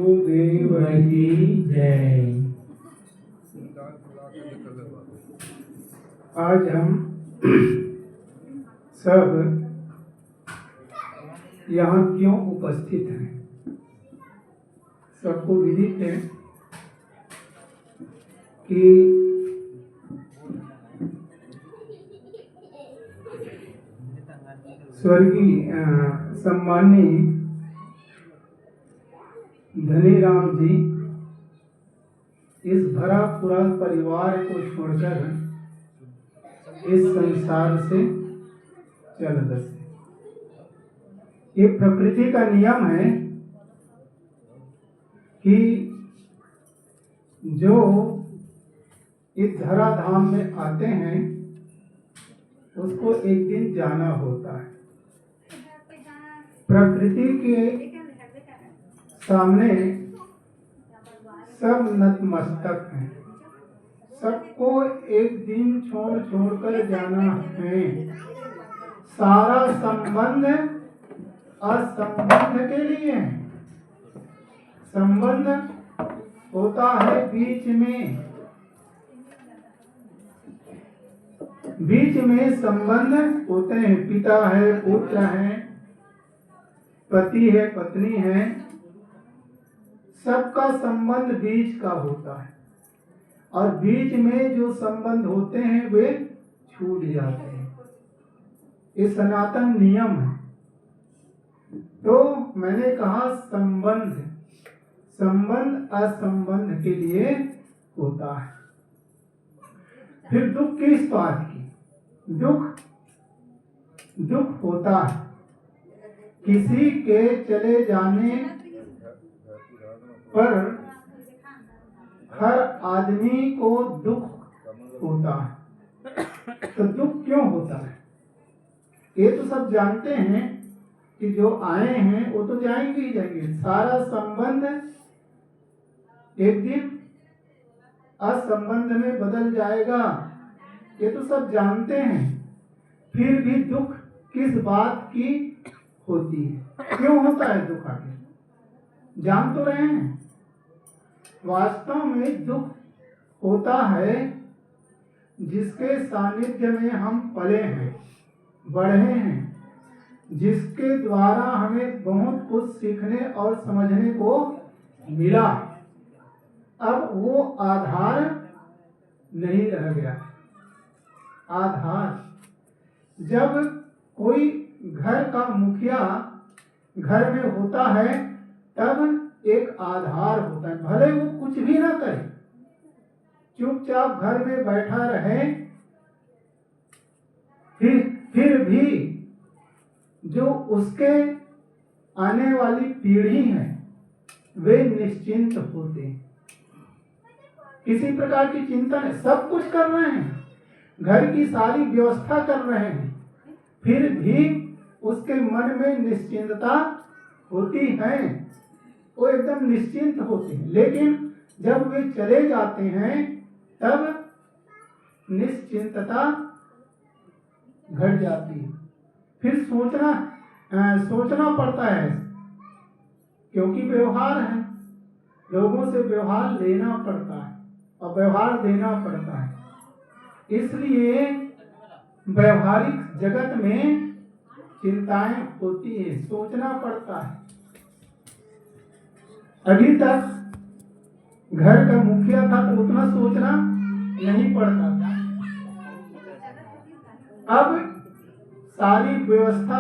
गुरुदेव की जय। आज हम सब यहाँ क्यों उपस्थित हैं? सबको विदित है कि स्वर्गीय सम्माननीय धनीराम जी इस भरा पूरा परिवार को छोड़कर इस संसार से चल बसे। ये प्रकृति का नियम है कि जो इस धराधाम में आते हैं उसको एक दिन जाना होता है। प्रकृति के सामने सब नतमस्तक हैं। सबको एक दिन छोड़ कर जाना है। सारा संबंध असंबंध के लिए है। संबंध होता है बीच में संबंध होते हैं। पिता है, पुत्र है, पति है, पत्नी है, सबका संबंध बीच का होता है। और बीच में जो संबंध होते हैं वे छूट जाते हैं। ये सनातन नियम है। तो मैंने कहा संबंध असंबंध के लिए होता है। फिर दुख किस बात की? दुख होता है किसी के चले जाने पर हर आदमी को दुख होता है। तो दुख क्यों होता है? ये तो सब जानते हैं कि जो आए हैं वो तो जाएंगे ही जाएंगे। सारा संबंध एक दिन असंबंध में बदल जाएगा, ये तो सब जानते हैं। फिर भी दुख किस बात की होती है? क्यों होता है दुख? आगे जान तो रहे हैं। वास्तव में दुख होता है जिसके सानिध्य में हम पले हैं, बढ़े हैं, जिसके द्वारा हमें बहुत कुछ सीखने और समझने को मिला। अब वो आधार नहीं रह गया। आधार, जब कोई घर का मुखिया घर में होता है तब एक आधार होता है। भले वो कुछ भी ना करे, चुपचाप घर में बैठा रहे, फिर भी जो उसके आने वाली पीढ़ी है वे निश्चिंत होते हैं। किसी प्रकार की चिंता नहीं, सब कुछ कर रहे हैं, घर की सारी व्यवस्था कर रहे हैं, फिर भी उसके मन में निश्चिंतता होती है। वो एकदम निश्चिंत होते हैं। लेकिन जब वे चले जाते हैं तब निश्चिंतता घट जाती है। फिर सोचना पड़ता है, क्योंकि व्यवहार है, लोगों से व्यवहार लेना पड़ता है और व्यवहार देना पड़ता है। इसलिए व्यवहारिक जगत में चिंताएं होती है, सोचना पड़ता है। अभी तक घर का मुखिया था तो उतना सोचना नहीं पड़ता था। अब सारी व्यवस्था,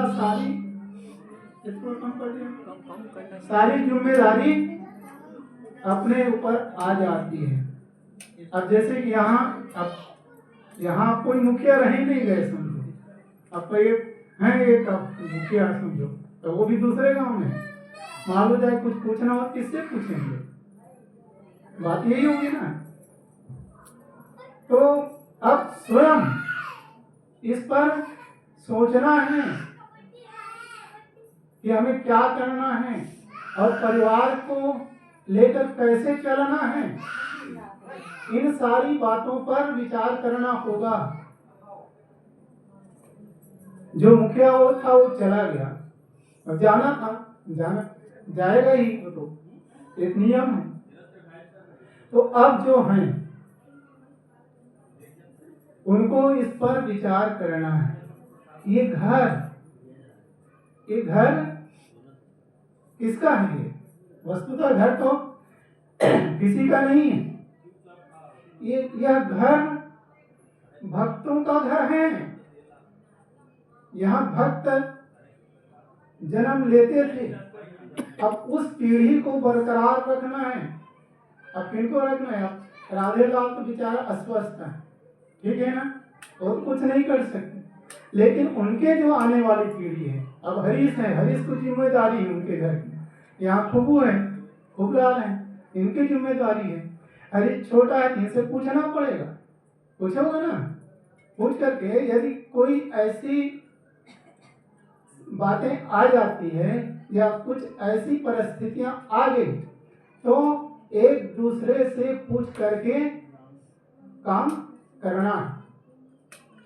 सारी जिम्मेदारी अपने ऊपर आ जाती है। अब जैसे कि यहाँ कोई मुखिया रह ही नहीं गए, समझो। अब एक मुखिया समझो, तो वो भी दूसरे गांव में। मान लो जाए कुछ पूछना हो, किससे पूछेंगे? बात यही होगी ना। तो अब स्वयं इस पर सोचना है कि हमें क्या करना है और परिवार को लेकर कैसे चलना है। इन सारी बातों पर विचार करना होगा। जो मुखिया वो था वो चला गया, और जाना था, जाएगा ही वो तो। एक नियम है। तो अब जो हैं उनको इस पर विचार करना है। ये घर किसका है? ये वस्तुतः घर तो किसी का नहीं है। यह घर भक्तों का घर है। यहाँ भक्त जन्म लेते थे। अब उस पीढ़ी को बरकरार रखना है। अब किनको रखना है? अब राधे लाल तो बेचारा अस्वस्थ है, ठीक है ना, और कुछ नहीं कर सकते। लेकिन उनके जो आने वाली पीढ़ी है, अब हरीश है, हरीश को जिम्मेदारी है उनके घर की। यहाँ खुबू है, खुबलाल है, इनकी जिम्मेदारी है। हरीश छोटा है, इनसे पूछना पड़ेगा, पूछोगे ना। पूछ करके यदि कोई ऐसी बातें आ जाती है या कुछ ऐसी परिस्थितियां आ गई तो एक दूसरे से पूछ करके काम करना,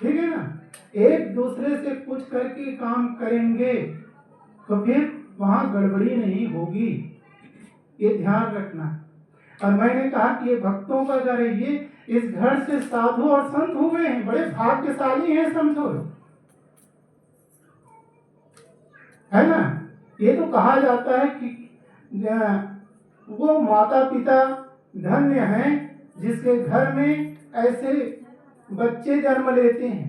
ठीक है ना। एक दूसरे से पूछ करके काम करेंगे तो फिर वहां गड़बड़ी नहीं होगी, ये ध्यान रखना। और मैंने कहा कि ये भक्तों का घर है। ये इस घर से साधु और संत हुए हैं, बड़े भाग्यशाली हैं संत, है ना। ये तो कहा जाता है कि वो माता पिता धन्य हैं जिसके घर में ऐसे बच्चे जन्म लेते हैं।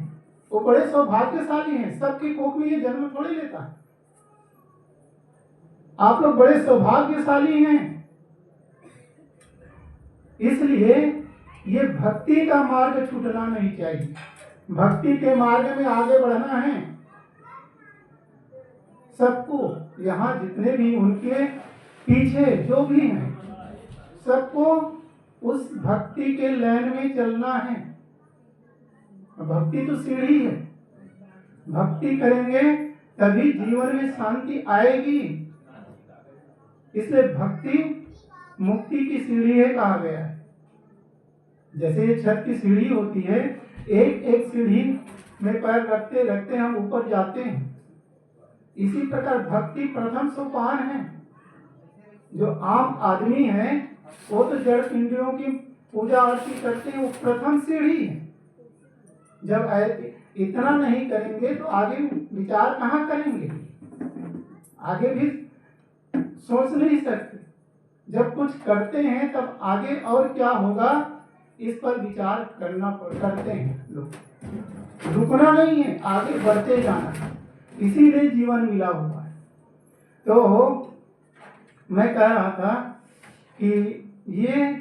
वो बड़े सौभाग्यशाली हैं। सबकी कोख में ये जन्म थोड़ी लेता है। आप लोग बड़े सौभाग्यशाली हैं। इसलिए ये भक्ति का मार्ग छूटना नहीं चाहिए। भक्ति के मार्ग में आगे बढ़ना है सबको। यहाँ जितने भी उनके पीछे जो भी हैं, सबको उस भक्ति के लाइन में चलना है। भक्ति तो सीढ़ी है। भक्ति करेंगे तभी जीवन में शांति आएगी। इसलिए भक्ति मुक्ति की सीढ़ी है कहा गया है। जैसे ये छत की सीढ़ी होती है, एक एक सीढ़ी में पैर रखते रखते हम ऊपर जाते हैं। इसी प्रकार भक्ति प्रथम सोपान है। जो आम आदमी है वो तो जड़ इंद्रियों की पूजा आरती करते हैं, वो प्रथम सीढ़ी है। जब इतना नहीं करेंगे तो आगे विचार कहाँ करेंगे? आगे भी सोच नहीं सकते। जब कुछ करते हैं तब आगे और क्या होगा इस पर विचार करते हैं लोग। रुकना नहीं है, आगे बढ़ते जाना। इसीलिए जीवन मिला हुआ है। तो मैं कह रहा था कि ये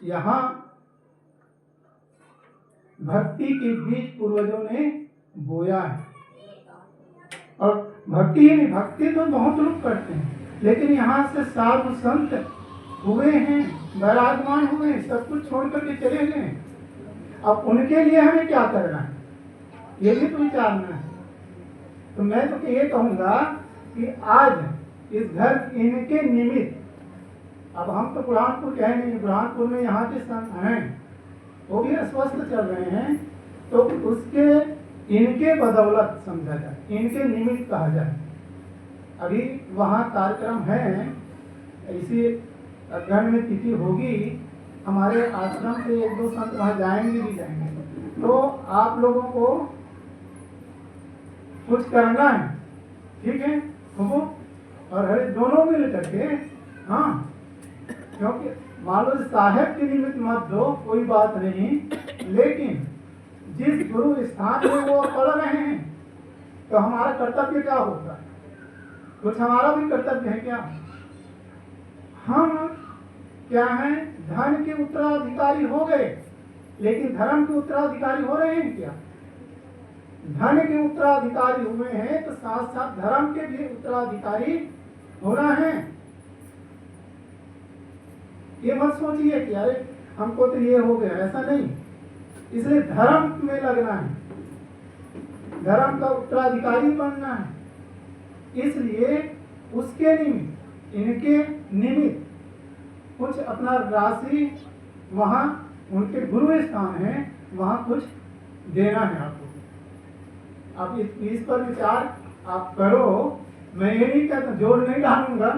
यहाँ भक्ति के बीज पूर्वजों ने बोया है। और भक्ति तो बहुत लोग करते हैं, लेकिन यहाँ से साधु संत हुए हैं, वैरागमान हुए, सब कुछ छोड़ करके चले गए। अब उनके लिए हमें क्या करना है, ये भी तो विचारना है। तो मैं तो ये कहूँगा कि आज इस घर इनके निमित्त, अब हम तो बुरहानपुर कहे नहीं, बुरहानपुर में यहाँ के संत हैं, वो भी अस्वस्थ चल रहे हैं, तो उसके इनके बदौलत समझा जाए, इनके निमित्त कहा जाए। अभी वहाँ कार्यक्रम है, इसी अगन में तिथि होगी, हमारे आश्रम से एक दो संत वहाँ जाएंगे भी जाएंगे। तो आप लोगों को कुछ करना है, ठीक है, खुबू और हरे दोनों मिल करके, हाँ, क्योंकि मान लो साहेब के निमित्त मत दो, कोई बात नहीं, लेकिन जिस गुरु स्थान में वो पढ़ रहे हैं तो हमारा कर्तव्य क्या होता है? कुछ हमारा भी कर्तव्य है क्या? हम क्या है, धन के उत्तराधिकारी हो गए, लेकिन धर्म के उत्तराधिकारी हो रहे हैं क्या? धन के उत्तराधिकारी हुए हैं तो साथ साथ धर्म के भी उत्तराधिकारी होना है। ये मत सोचिए कि अरे हमको तो ये हो गया, ऐसा नहीं। इसलिए धर्म में लगना है, धर्म का उत्तराधिकारी बनना है। इसलिए उसके निमित्त, इनके निमित्त कुछ अपना राशि वहाँ उनके गुरु स्थान है, वहाँ कुछ देना है आपको। आप इस पर विचार आप करो। मैं ये नहीं कहता, जोर नहीं डालूंगा,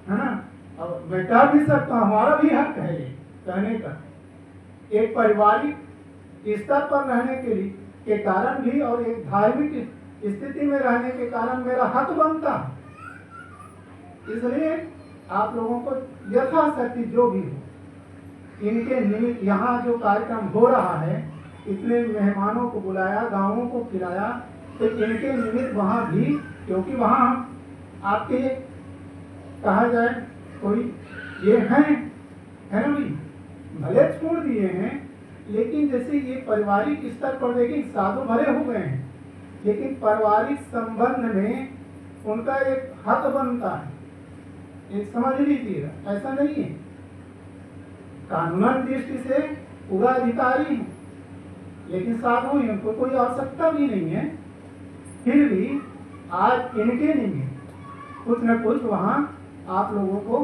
है ना, अब मैं कह भी सकता हूँ, हमारा भी हक है ये कहने का। एक पारिवारिक स्तर पर रहने के कारण भी और एक धार्मिक स्थिति में रहने के कारण मेरा हक बनता है। इसलिए आप लोगों को यथाशक्ति जो भी हो, इनके निमित्त यहाँ जो कार्यक्रम हो रहा है, इतने मेहमानों को बुलाया, गाँवों को खिलाया, तो इनके निमित्त वहाँ भी, क्योंकि वहाँ आपके कहा जाए कोई ये है ना भी, भले छोड़ दिए हैं, लेकिन जैसे ये पारिवारिक स्तर पर देखिए साधु भले हो गए हैं, लेकिन पारिवारिक संबंध में उनका एक हक बनता है, एक समझ लीजिएगा। ऐसा नहीं है, कानूनन दृष्टि से पूरा अधिकारी है, लेकिन साधु हैं, उनको कोई आवश्यकता भी नहीं है, फिर भी आज इनके निमित्त कुछ न कुछ वहां आप लोगों को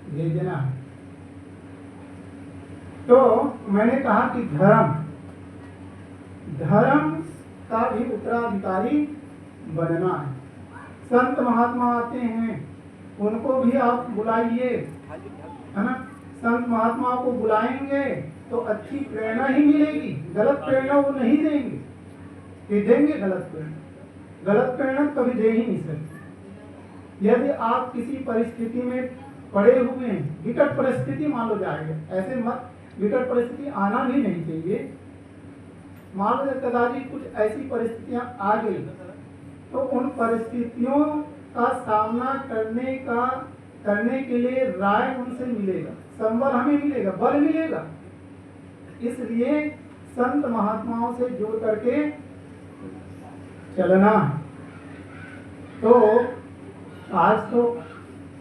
भेजना है। तो मैंने कहा कि धर्म का भी उत्तराधिकारी बनना है। संत महात्मा आते हैं, उनको भी आप बुलाइए, है ना। संत महात्मा को बुलाएंगे तो अच्छी प्रेरणा ही मिलेगी, गलत प्रेरणा वो नहीं देंगे। ये देंगे गलत प्रेरणा कभी दे ही नहीं सकते। यदि आप किसी परिस्थिति में पड़े हुए हैं, विकट परिस्थिति मान लो जाएगा, ऐसे मत विकट परिस्थिति आना भी नहीं चाहिए। मान लो कदाचित कुछ ऐसी परिस्थितियां आ गई, तो उन परिस्थितियों का सामना करने के लिए राय उनसे मिलेगा, संबल हमें मिलेगा, बल मिलेगा। इसलिए संत महात्माओं से जुड़ करके चलना है। तो आज तो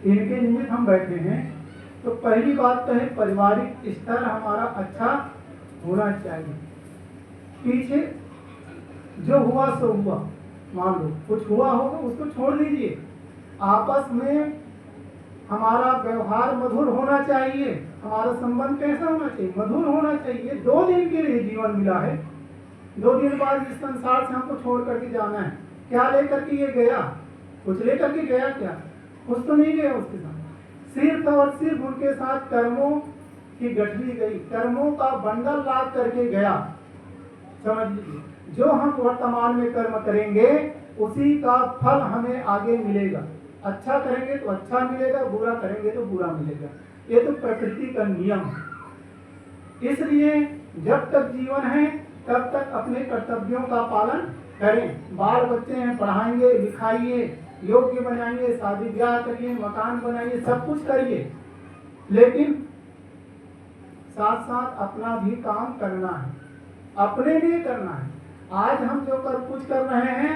इनके निमित्त हम बैठे हैं, तो पहली बात तो है पारिवारिक स्तर हमारा अच्छा होना चाहिए। पीछे जो हुआ सो हुआ, मान लो कुछ हुआ होगा उसको छोड़ दीजिए, आपस में हमारा व्यवहार मधुर होना चाहिए। हमारा संबंध कैसा होना चाहिए? मधुर होना चाहिए। 2 दिन के लिए जीवन मिला है, 2 दिन बाद इस संसार से हमको छोड़ करके जाना है। क्या लेकर के ये गया? कुछ लेकर के गया क्या? कुछ तो नहीं गया उसके साथ, सिर्फ और सिर्फ उनके साथ कर्मों की गठरी गई, कर्मों का बंडल लाद करके गया। समझ लीजिए, जो हम वर्तमान में कर्म करेंगे उसी का फल हमें आगे मिलेगा। अच्छा करेंगे तो अच्छा मिलेगा, बुरा करेंगे तो बुरा मिलेगा। ये तो प्रकृति का नियम है। इसलिए जब तक जीवन है तब तक अपने कर्तव्यों का पालन करें। बाल बच्चे हैं, पढ़ाएंगे, लिखाइए, योग्य बनाइए, शादी ब्याह करिए, मकान बनाइए, सब कुछ करिए, लेकिन साथ साथ अपना भी काम करना है, अपने लिए करना है। आज हम जो कुछ कर रहे हैं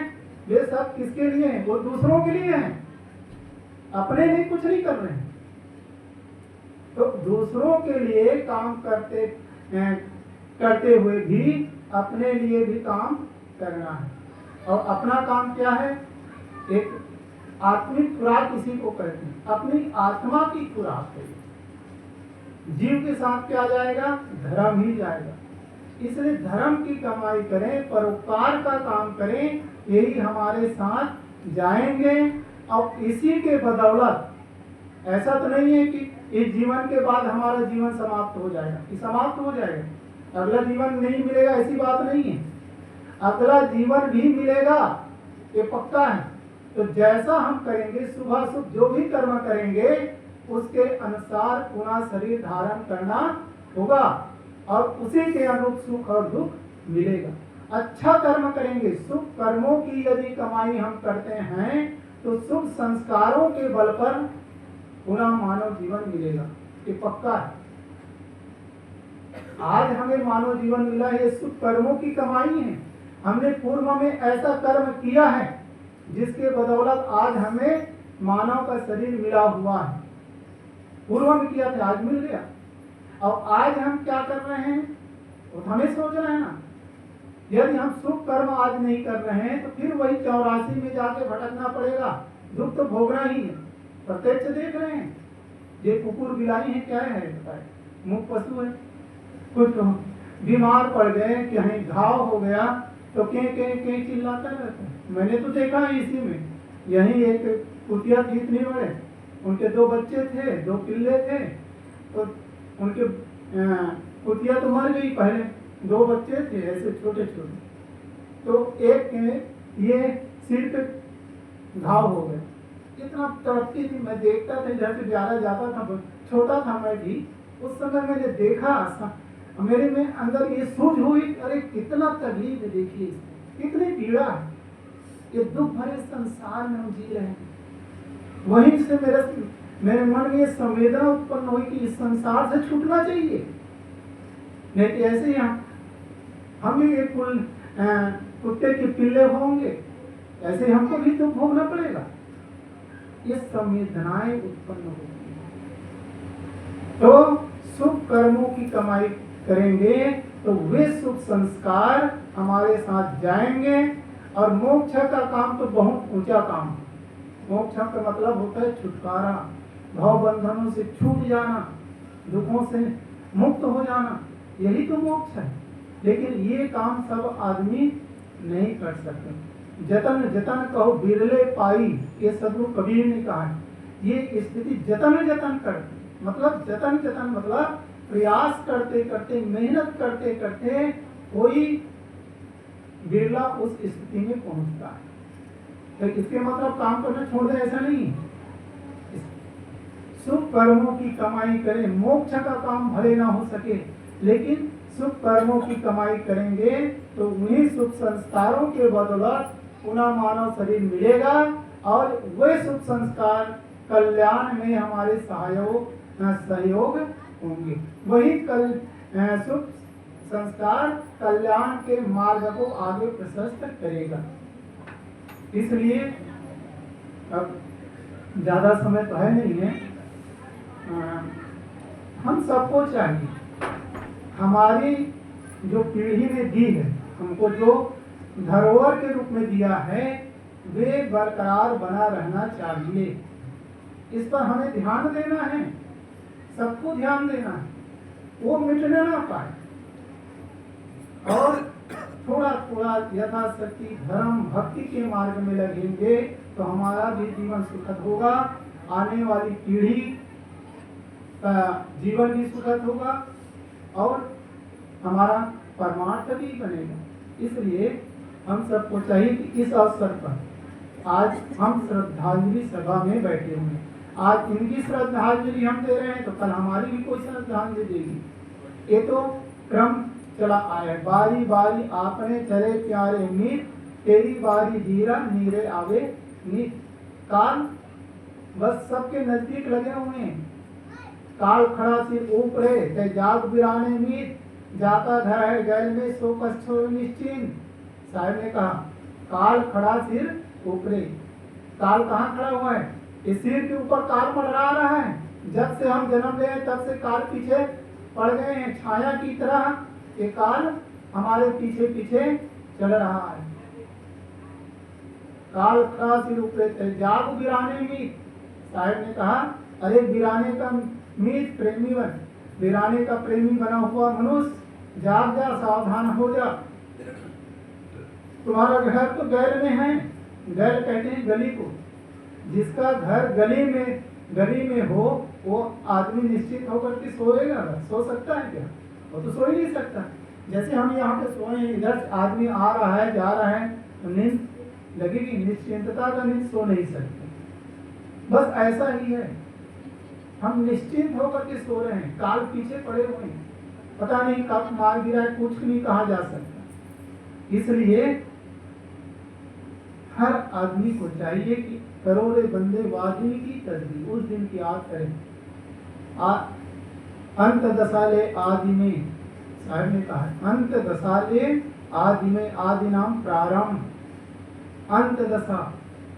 ये सब किसके लिए है? वो दूसरों के लिए है, अपने लिए कुछ नहीं कर रहे हैं। तो दूसरों के लिए काम करते हुए भी अपने लिए भी काम करना है। और अपना काम क्या है? एक आत्मिक खुराक इसी को कहते हैं, अपनी आत्मा की खुराक है। जीव के साथ क्या जाएगा? धर्म ही जाएगा। इसलिए धर्म की कमाई करें, परोपकार का काम करें, यही हमारे साथ जाएंगे। और इसी के बदौलत ऐसा तो नहीं है कि इस जीवन के बाद हमारा जीवन समाप्त हो जाएगा, ये समाप्त हो जाएगा, अगला जीवन नहीं मिलेगा, ऐसी बात नहीं है। अगला जीवन भी मिलेगा, ये पक्का है। तो जैसा हम करेंगे, सुबह सुबह जो भी कर्म करेंगे उसके अनुसार पुनः शरीर धारण करना होगा और उसी के अनुरूप सुख और दुख मिलेगा। अच्छा कर्म करेंगे, शुभ कर्मों की यदि कमाई हम करते हैं तो शुभ संस्कारों के बल पर पुनः मानव जीवन मिलेगा, ये पक्का है। आज हमें मानव जीवन मिला है, ये शुभ कर्मों की कमाई है। हमने पूर्व में ऐसा कर्म किया है जिसके बदौलत आज हमें मानव का शरीर मिला हुआ है। पूर्व में किया था, आज मिल गया। और आज हम क्या कर रहे हैं तो हमें सोचना है ना। यदि हम शुभ कर्म आज नहीं कर रहे हैं तो फिर वही 84 में जाके भटकना पड़ेगा, दुख तो भोगना ही है। प्रत्यक्ष देख रहे हैं, ये कुकुर बिलाई है, क्या है बताए, मुख पशु है। कुछ बीमार पड़ गए, कहीं घाव हो गया तो के चिल्लाता रहता है। मैंने तो देखा है इसी में, यही एक कुतिया थी इतनी बड़े, उनके 2 बच्चे थे, 2 पिल्ले थे, तो उनके कुतिया तो मर गई पहले, 2 बच्चे थे ऐसे छोटे छोटे, तो एक के ये सिर पे घाव हो गए। इतना तड़पती थी, मैं देखता था इधर से ब्यारा जाता था, छोटा था मैं भी, उस समय मैंने देखा, मेरे में अंदर ये सूझ हुई, अरे कितना तकलीफ है, देखिए कितनी पीड़ा है, ये दुख भरे संसार में हम जी रहे हैं। वहीं से मेरे मन में संवेदना उत्पन्न हुई कि इस संसार से छूटना चाहिए, नहीं तो ऐसे ही हम भी एक कुत्ते के पिल्ले होंगे, ऐसे ही हमको भी दुख भोगना पड़ेगा। ये संवेदनाएं उत्पन्न होती हैं। तो शुभ कर्मों की कमाई करेंगे तो वे शुभ संस्कार हमारे साथ जाएंगे, और मोक्ष का काम तो बहुत ऊंचा काम है। मोक्ष का मतलब होता है छुटकारा, भव बंधनों से छूट जाना, दुखों से मुक्त हो जाना, यही तो मोक्ष है। लेकिन ये काम सब आदमी नहीं कर सकते। जतन जतन कहो बिरले पाई, ये सदगुरु कबीर ने कहा है। ये स्थिति जतन जतन करते, मतलब जतन जतन मतलब प्रयास करते करते, मेहनत करते करते कोई बिरला उस स्थिति में पहुंचता है। तो इसके मतलब काम करना छोड़ दे, ऐसा नहीं है। शुभ कर्मों की कमाई करें, मोक्ष का काम भले ना हो सके, लेकिन शुभ कर्मों की कमाई करेंगे तो उन्हीं शुभ संस्कारों के बदौलत पुनः मानव शरीर मिलेगा, और वे शुभ संस्कार कल्याण में हमारे सहयोग होंगे। वही शुभ संस्कार कल्याण के मार्ग को आगे प्रशस्त करेगा। इसलिए अब ज्यादा समय तो है नहीं है, हम सबको चाहिए, हमारी जो पीढ़ी ने दी है, हमको जो धरोहर के रूप में दिया है, वे बरकरार बना रहना चाहिए। इस पर हमें ध्यान देना है, सबको ध्यान देना है, वो मिटने ना पाए। और थोड़ा थोड़ा यथाशक्ति धर्म भक्ति के मार्ग में लगेंगे तो हमारा भी जीवन सुखद होगा, आने वाली पीढ़ी का जीवन भी सुखद होगा, और हमारा परमार्थ भी बनेगा। इसलिए हम सबको चाहिए कि इस अवसर पर आज हम श्रद्धांजलि सभा में बैठे हुए, आज इनकी श्रद्धांजलि हम दे रहे हैं तो कल हमारी भी कोई श्रद्धांजलि देगी। ये तो क्रम चला आया, बारी बारी आपने चले प्यारे मीत, तेरी बारी हीरा नीरे आवे नीत। काल बस सबके नजदीक लगे हुए हैं, काल खड़ा सिर ऊपरे ते जाग बिराने मीत, जाता घर है गैल में सो कच्छो निश्चिंत। साहब ने कहा काल खड़ा सिर ऊपरे, काल कहाँ खड़ा हुआ है? इस सिर के ऊपर काल मंडरा रहा है। जब से हम जन्म ले तब से काल पीछे पड़ गए हैं, छाया की तरह ये काल हमारे पीछे पीछे चल रहा है। काल खड़ा सिर ऊपरे जाग बिराने मीत। साहब ने कहा अरे बिराने का मीत प्रेमी बन, बिराने का प्रेमी बना हुआ मनुष्य जाग जा, सावधान हो जा। तुम्हारा घर तो गैल में है, गैल कहते हैं गली को, जिसका घर गली में हो वो आदमी निश्चित होकर के सोएगा, सो सकता है क्या? वो तो सो ही नहीं सकता। जैसे हम यहाँ पे सोए, इधर आदमी आ रहा है जा रहा है तो नींद लगेगी, निश्चिंतता का नींद सो नहीं सकते। बस ऐसा ही है, हम निश्चिंत होकर के सो रहे हैं, काल पीछे पड़े हुए हैं, पता नहीं कब मार गिरा है, कुछ नहीं कहा जा सकता। इसलिए हर आदमी को चाहिए कि करोड़े बंदे वादी की तस्वीर उस दिन की याद करें। अंत दशाले आदि में, साहब ने कहा अंत दशाले आदि में, आदि नाम प्रारंभ, अंत दशा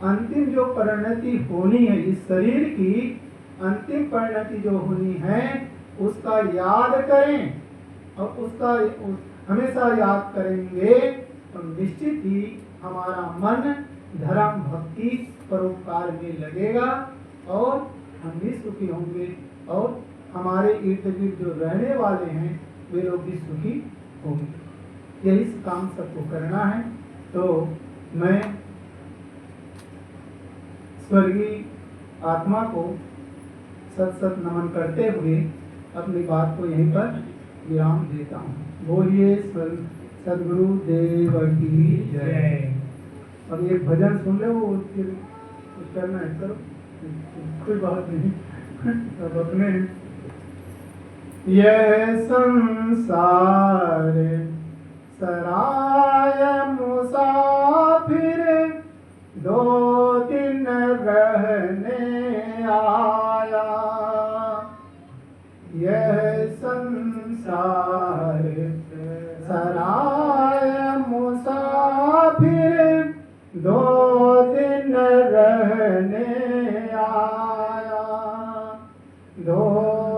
अंतिम जो परिणति होनी है, इस शरीर की अंतिम परिणति जो होनी है उसका याद करें, और उसका हमेशा याद करेंगे तो निश्चित ही हमारा मन धर्म भक्ति परोपकार में लगेगा, और हम भी सुखी होंगे, और हमारे इर्द गिर्द जो रहने वाले हैं वे लोग भी सुखी होंगे। यही काम सबको करना है। तो मैं स्वर्गीय आत्मा को सत सत नमन करते हुए अपनी बात को यहीं पर विराम देता हूँ। बोलिए सदगुरु देव की जय। अब एक भजन सुन लो, वो फिर करना है, करो, कोई बात नहीं, सब अपने। यह संसार सराय मुसाफिर, दो दिन रहने आया। यह संसार सराय मुसाफिर, दो दिन रहने आया। दो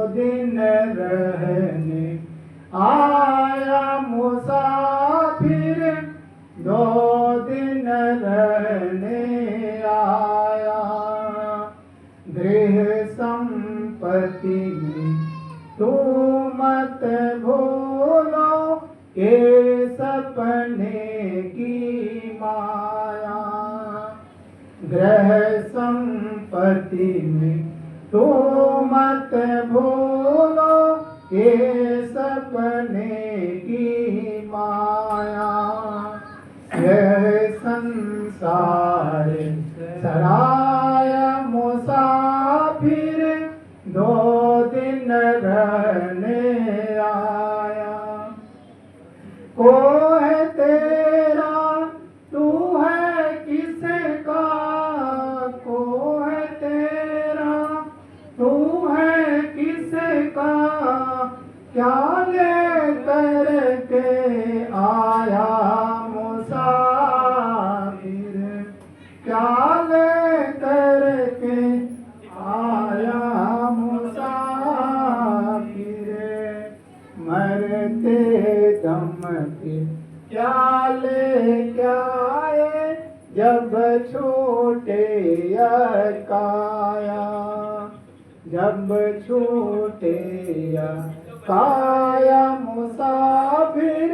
दिन रहने आया मुसाफिर, दो दिन रहने आया। गृह संपत्ति में तू मत भूलो, ये सपने की माया। गृह संपत्ति में तू मत भूलो, ये सपने की माया। यह संसार सराय मुसाफिर, दो दिन रहने आया। को है तेरा तू है किसका, को है तेरा तू है किसका, क्या ले करके आया मुसाफिर, क्या ले करके आया मुसाफिर। मरते दम के क्या लेके आए, जब छूटे यह काया। जब छूटे यह काया मुसाफिर,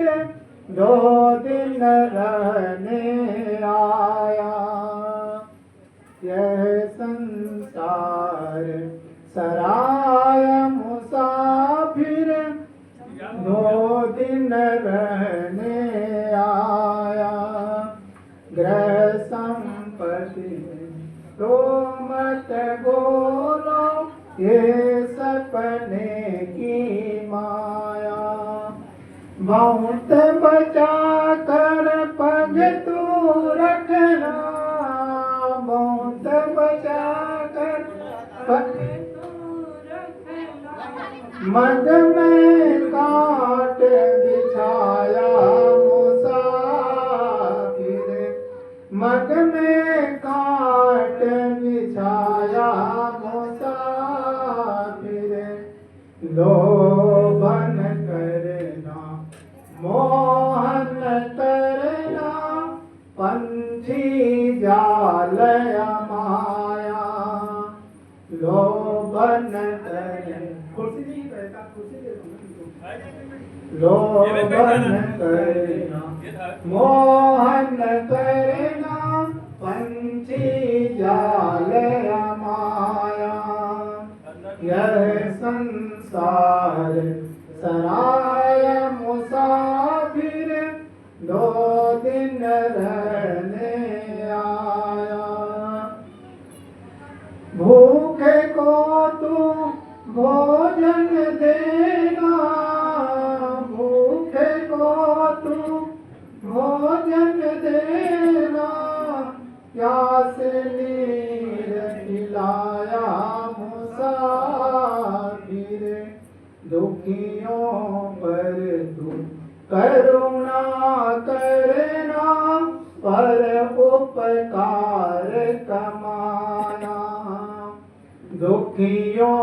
दो दिन रहने आया। यह संसार सराय मुसाफिर, दो दिन रहने आया। गृह संपत्ति तो मत बोलो, ये सपने की माया। बहुत बचा कर पग तू रखना, बहुत बचा कर पग मग में काट बिछाया मुसाफिर, मग में काट बिछाया मुसाफिर। लोभन करना मोहन करना, पंछी जाल माया। लोभन करना लोभन करना मोहन करना, पंछी जाल माया। यह संसार सराय मुसाफिर, दो दिन रहने आया। भूखे को तू भोजन देना, भूखे को तू भोजन देना, प्यास नीर पिलाया मुसाफिर। दुखियों पर तू करुणा करना, पर उपकार कमाना। दुखियों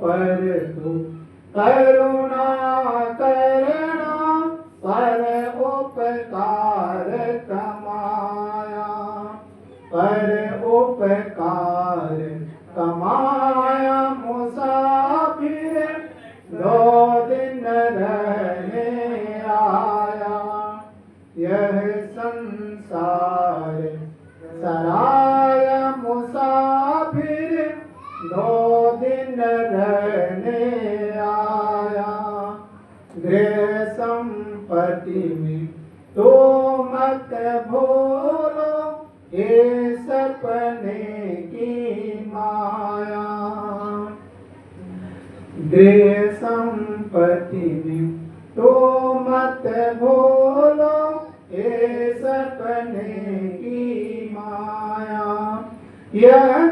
पर तू करुणा करना, पर उपकार कमाया। पर उपकार कमाया मुसाफिर, दो दिन रहने आया। यह संसार सराय मुसाफिर, दो दिन गृह संपत्ति में तो मत भूलो ये सपने की माया। गृह संपत्ति में तो मत भूलो ये सपने की माया। यह